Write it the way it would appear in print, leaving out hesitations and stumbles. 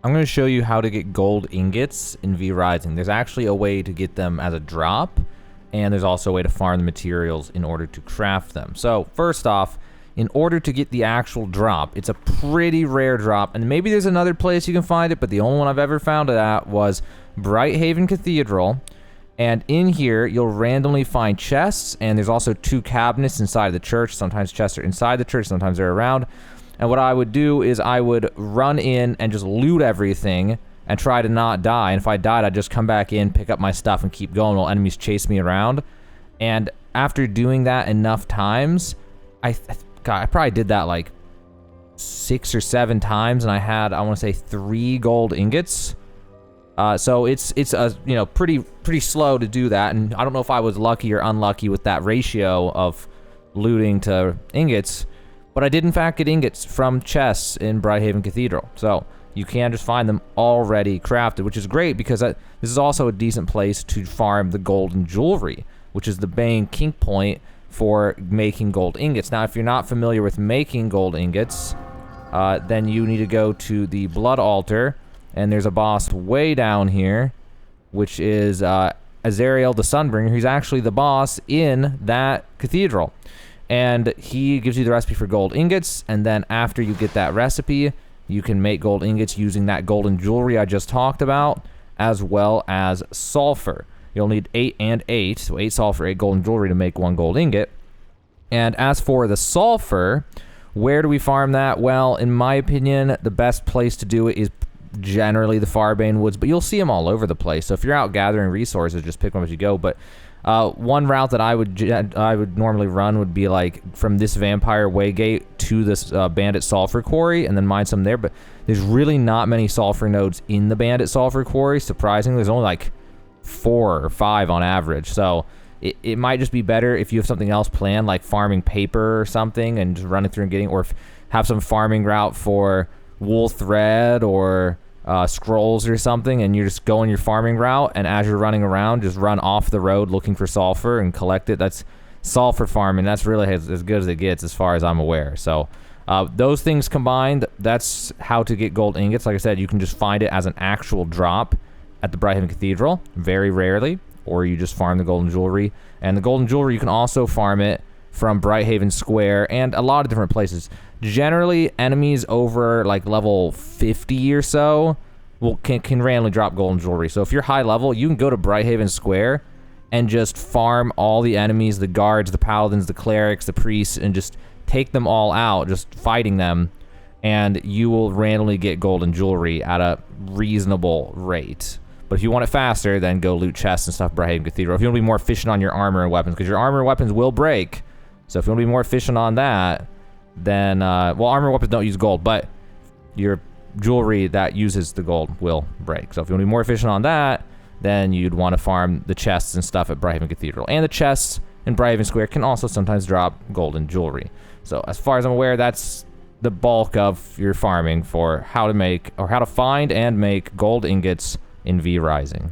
I'm going to show you how to get gold ingots in V Rising. There's actually a way to get them as a drop, and there's also a way to farm the materials in order to craft them. So first off, in order to get the actual drop, it's a pretty rare drop, and maybe there's another place you can find it, but the only one I've ever found it at was Brighthaven Cathedral. And in here, you'll randomly find chests, and there's also 2 cabinets inside of the church. Sometimes chests are inside the church, sometimes they're around. And what I would do is I would run in and just loot everything and try to not die. And if I died, I'd just come back in, pick up my stuff, and keep going while enemies chase me around. And after doing that enough times, I probably did that like 6 or 7 times, and I had, I want to say, 3 gold ingots. So it's pretty slow to do that, and I don't know if I was lucky or unlucky with that ratio of looting to ingots, but I did in fact get ingots from chests in Brighthaven Cathedral. So you can just find them already crafted, which is great because this is also a decent place to farm the golden jewelry, which is the main kink point for making gold ingots. Now, if you're not familiar with making gold ingots, then you need to go to the blood altar, and there's a boss way down here, which is Azariel the Sunbringer, who's actually the boss in that cathedral. And he gives you the recipe for gold ingots, and then after you get that recipe, you can make gold ingots using that golden jewelry I just talked about, as well as sulfur. You'll need 8 and 8, so 8 sulfur, 8 golden jewelry to make 1 gold ingot. And as for the sulfur, where do we farm that? Well, in my opinion, the best place to do it is generally the Farbane Woods, but you'll see them all over the place. So if you're out gathering resources, just pick them as you go. But one route that I would normally run would be like from this Vampire Waygate to this Bandit Sulfur Quarry, and then mine some there. But there's really not many sulfur nodes in the Bandit Sulfur Quarry. Surprisingly, there's only like 4 or 5 on average. So it might just be better if you have something else planned, like farming paper or something, and just running through and getting, or have some farming route for wool thread or scrolls or something, and you're just going your farming route, and as you're running around, just run off the road looking for sulfur and collect it. That's sulfur farming. That's really as good as it gets as far as I'm aware. So those things combined, that's how to get gold ingots. Like I said, you can just find it as an actual drop at the Brighthaven Cathedral, very rarely, or you just farm the golden jewelry. And the golden jewelry, you can also farm it from Brighthaven Square and a lot of different places. Generally, enemies over like level 50 or so can randomly drop golden jewelry. So if you're high level, you can go to Brighthaven Square and just farm all the enemies, the guards, the paladins, the clerics, the priests, and just take them all out, just fighting them, and you will randomly get golden jewelry at a reasonable rate. But if you want it faster, then go loot chests and stuff, Brighthaven Cathedral. If you want to be more efficient on your armor and weapons, because your armor and weapons will break, so if you want to be more efficient on that, then, well, armor weapons don't use gold, but your jewelry that uses the gold will break. So if you want to be more efficient on that, then you'd want to farm the chests and stuff at Brighthaven Cathedral. And the chests in Brighthaven Square can also sometimes drop golden jewelry. So as far as I'm aware, that's the bulk of your farming for how to make, or how to find and make gold ingots in V Rising.